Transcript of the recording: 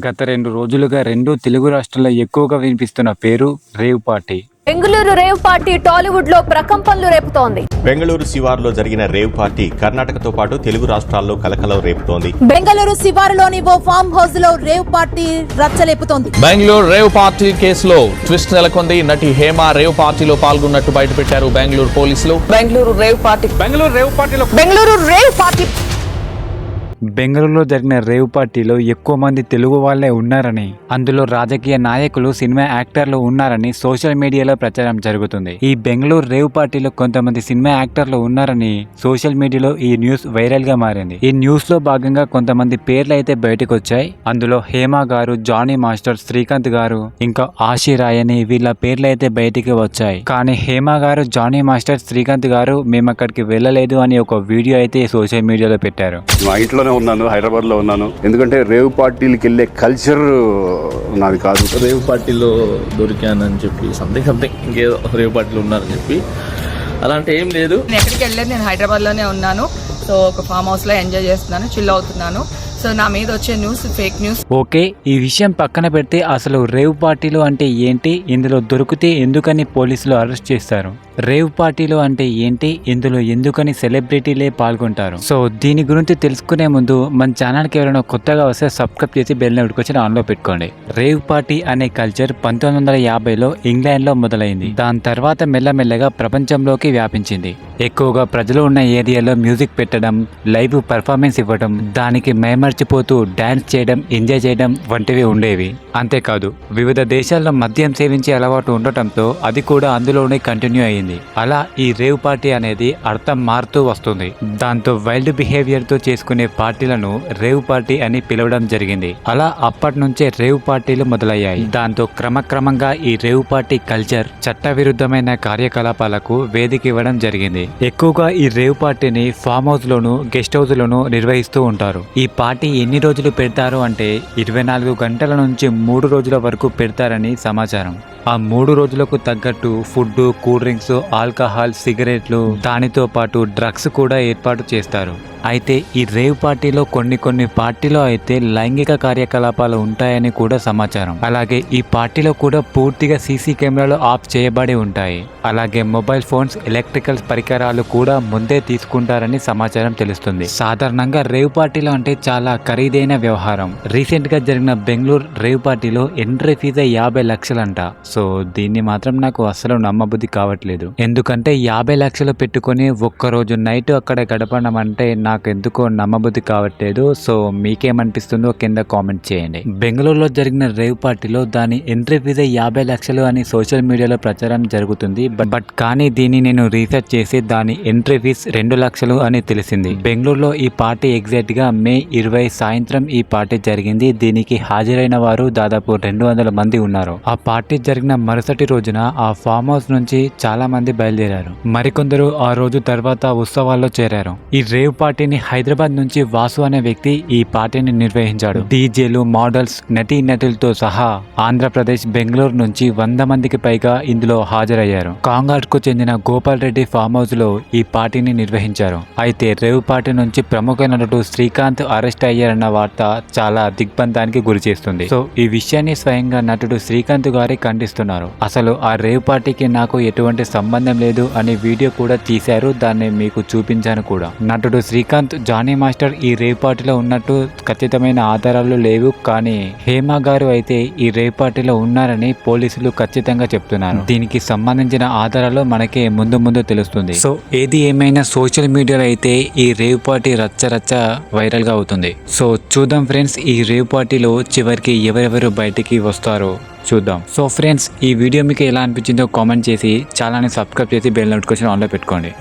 గత 2 రోజులుగా 2 తెలుగు రాష్ట్రాల్లో ఎక్కువగా వినిపిస్తున్న పేరు rave party. Bengaluru rave party Tollywood లో ప్రకంపనలు రేపుతోంది. బెంగళూరు శివారులో జరిగిన రేవ్ పార్టీ కర్ణాటకతో పాటు తెలుగు రాష్ట్రాల్లో కలకలం రేపుతోంది. బెంగళూరు శివారులోని ఓ ఫామ్ హౌస్ లో రేవ్ పార్టీ రచ్చలేపుతోంది. బెంగళూరు రేవ్ పార్టీ కేసులో ట్విస్ట్ నెలకొంది. నటి హేమ రేవ్ పార్టీలో పాల్గొన్నట్టు బయటపెట్టారు బెంగళూరు పోలీసులు. బెంగళూరు రేవ్ పార్టీ బెంగళూరులో జరిగిన రేవ్ పార్టీలో ఎక్కువ మంది తెలుగు వాళ్లే ఉన్నారని, అందులో రాజకీయ నాయకులు, సినిమా యాక్టర్లు ఉన్నారని సోషల్ మీడియాలో ప్రచారం జరుగుతుంది. ఈ బెంగళూరు రేవ్ పార్టీలో కొంతమంది సినిమా యాక్టర్లు ఉన్నారని సోషల్ మీడియాలో ఈ న్యూస్ వైరల్ గా మారింది. ఈ న్యూస్ లో భాగంగా కొంతమంది పేర్లు అయితే బయటకు వచ్చాయి. అందులో హేమ గారు, జానీ మాస్టర్, శ్రీకాంత్ గారు, ఇంకా ఆశీ రాయ్ అని వీళ్ళ పేర్లు అయితే బయటికి వచ్చాయి. కానీ హేమ గారు, జానీ మాస్టర్, శ్రీకాంత్ గారు మేము అక్కడికి వెళ్ళలేదు అని ఒక వీడియో అయితే సోషల్ మీడియాలో పెట్టారు. మా ఇంట్లోనే ఉన్నాను, హైదరాబాద్ లో ఉన్నాను. ఎందుకంటే రేవ్ పార్టీలకు వెళ్ళే కల్చర్ నాది కాదు. రేవ్ పార్టీలో దొరికానని చెప్పి సంథింగ్ ఇంకేదో రేవ్ పార్టీలో ఉన్నారని చెప్పి అలాంటి ఏం లేదు. నేను ఎక్కడికి వెళ్ళలేదు, నేను హైదరాబాద్ లోనే ఉన్నాను. సో ఒక ఫామ్ హౌస్ లో ఎంజాయ్ చేస్తున్నాను, చిల్ అవుతున్నాను. సో నా మీద వచ్చే న్యూస్ ఫేక్ న్యూస్. ఓకే, ఈ విషయం పక్కన పెడితే అసలు రేవ్ పార్టీలు అంటే ఏంటి, ఇందులో దొరికితే ఎందుకని పోలీసులు అరెస్ట్ చేస్తారు, రేవ్ పార్టీలు అంటే ఏంటి, ఇందులో ఎందుకని సెలబ్రిటీలే పాల్గొంటారు. సో దీని గురించి తెలుసుకునే ముందు మన ఛానల్కి ఎవరైనా కొత్తగా వస్తే సబ్స్క్రైబ్ చేసి బెల్ నోటిఫికేషన్ ఆన్ లో పెట్టుకోండి. రేవ్ పార్టీ అనే కల్చర్ 1950లో ఇంగ్లాండ్ లో మొదలైంది. దాని తర్వాత మెల్లమెల్లగా ప్రపంచంలోకి వ్యాపించింది. ఎక్కువగా ప్రజలు ఉన్న ఏరియాలో మ్యూజిక్ పెట్టడం, లైవ్ పర్ఫార్మెన్స్ ఇవ్వడం, దానికి మైమర్చిపోతూ డాన్స్ చేయడం, ఎంజాయ్ చేయడం వంటివి ఉండేవి. అంతేకాదు వివిధ దేశాల్లో మద్యం సేవించే అలవాటు ఉండటంతో అది కూడా అందులోనే కంటిన్యూ అయ్యింది. అలా ఈ రేవ్ పార్టీ అనేది అర్థం మారుతూ వస్తుంది. దాంతో వైల్డ్ బిహేవియర్ తో చేసుకునే పార్టీలను రేవ్ పార్టీ అని పిలవడం జరిగింది. అలా అప్పటి నుంచే రేవ్ పార్టీలు మొదలయ్యాయి. దాంతో క్రమక్రమంగా ఈ రేవ్ పార్టీ కల్చర్ చట్టవిరుద్ధమైన కార్యకలాపాలకు వేదిక ఇవ్వడం జరిగింది. ఎక్కువగా ఈ రేవ్ పార్టీని ఫామ్ హౌస్ లోను, గెస్ట్ హౌస్ లోను నిర్వహిస్తూ ఉంటారు. ఈ పార్టీ ఎన్ని రోజులు పెడతారు అంటే 24 గంటల నుంచి 3 రోజుల వరకు పెడతారని సమాచారం. ఆ 3 రోజులకు తగ్గట్టు ఫుడ్, కూల్ డ్రింక్స్, ఆల్కహాల్, సిగరెట్లు, దానితో పాటు డ్రగ్స్ కూడా ఏర్పాటు చేస్తారు. అయితే ఈ రేవ్ పార్టీలో కొన్ని పార్టీలో అయితే లైంగిక కార్యకలాపాలు ఉంటాయని కూడా సమాచారం. అలాగే ఈ పార్టీలో కూడా పూర్తిగా సీసీ కెమెరాలు ఆఫ్ చేయబడి ఉంటాయి. అలాగే మొబైల్ ఫోన్స్, ఎలక్ట్రికల్ పరికరాలు కూడా ముందే తీసుకుంటారని సమాచారం తెలుస్తుంది. సాధారణంగా రేవ్ పార్టీలో అంటే చాలా ఖరీదైన వ్యవహారం. రీసెంట్ గా జరిగిన బెంగళూరు రేవ్ పార్టీలో ఎంట్రీ ఫీజే 50 లక్షలంట. సో దీన్ని మాత్రం నాకు అస్సలు నమ్మబుద్ధి కావట్లేదు. ఎందుకంటే 50 లక్షలు పెట్టుకుని ఒక్కరోజు నైట్ అక్కడ గడపడం అంటే నాకు ఎందుకో నమ్మబుద్ధి కావట్లేదు. సో మీకేమనిపిస్తుందో కింద కామెంట్ చేయండి. బెంగళూరులో జరిగిన రేవ్ పార్టీలో దాని ఎంట్రీ ఫీజే 50 లక్షలు అని సోషల్ మీడియాలో ప్రచారం జరుగుతుంది. బట్ కానీ దీన్ని నేను రీసెర్చ్ చేసి దాని ఎంట్రీ ఫీజ్ 2 లక్షలు అని తెలిసింది. బెంగళూరులో ఈ పార్టీ ఎగ్జాక్ట్ గా మే 20 సాయంత్రం ఈ పార్టీ జరిగింది. దీనికి హాజరైన వారు దాదాపు 200 మంది ఉన్నారు. ఆ పార్టీ జరిగిన మరుసటి రోజున ఆ ఫామ్ హౌస్ నుంచి చాలా మంది బయలుదేరారు. మరికొందరు ఆ రోజు తర్వాత ఉత్సవాల్లో చేరారు. ఈ రేవ్ పార్టీని హైదరాబాద్ నుంచి వాసు అనే వ్యక్తి ఈ పార్టీని నిర్వహించాడు. డీజేలు, మోడల్స్, నటీనటులతో సహా ఆంధ్రప్రదేశ్, బెంగళూరు నుంచి 100 మందికి పైగా ఇందులో హాజరయ్యారు. కాంగాట్ కు చెందిన గోపాల్ రెడ్డి ఫామ్ హౌస్ లో ఈ పార్టీని నిర్వహించారు. అయితే రేవ్ పార్టీ నుంచి ప్రముఖ నటుడు శ్రీకాంత్ అరెస్ట్ అయ్యారన్న వార్త చాలా దిగ్బంధానికి గురి చేస్తుంది. సో ఈ విషయాన్ని స్వయంగా నటుడు శ్రీకాంత్ గారి ఖండిస్తున్నారు. అసలు ఆ రేవ్ పార్టీకి నాకు ఎటువంటి సంబంధం లేదు అని వీడియో కూడా తీశారు. దాన్ని మీకు చూపించాను కూడా. నటుడు శ్రీకాంత్, జానీ మాస్టర్ ఈ రేవ్ పార్టీలో ఉన్నట్టు ఖచ్చితమైన ఆధారాలు లేవు. కానీ హేమ గారు అయితే ఈ రేవ్ పార్టీలో ఉన్నారని పోలీసులు ఖచ్చితంగా చెప్తున్నారు. దీనికి సంబంధించిన ఆధారాలు మనకి ముందు తెలుస్తుంది. సో ఏది ఏమైనా సోషల్ మీడియాలో అయితే ఈ రేవ్ పార్టీ రచ్చ వైరల్ గా అవుతుంది. సో చూద్దాం ఫ్రెండ్స్, ఈ రేవ్ పార్టీలో చివరికి ఎవరెవరు బయటికి వస్తారో చూద్దాం. సో ఫ్రెండ్స్, ఈ వీడియో మీకు ఎలా అనిపించిందో కామెంట్ చేసి ఛానల్ని సబ్స్క్రైబ్ చేసి బెల్ నోటిఫికేషన్ ఆన్లో పెట్టుకోండి.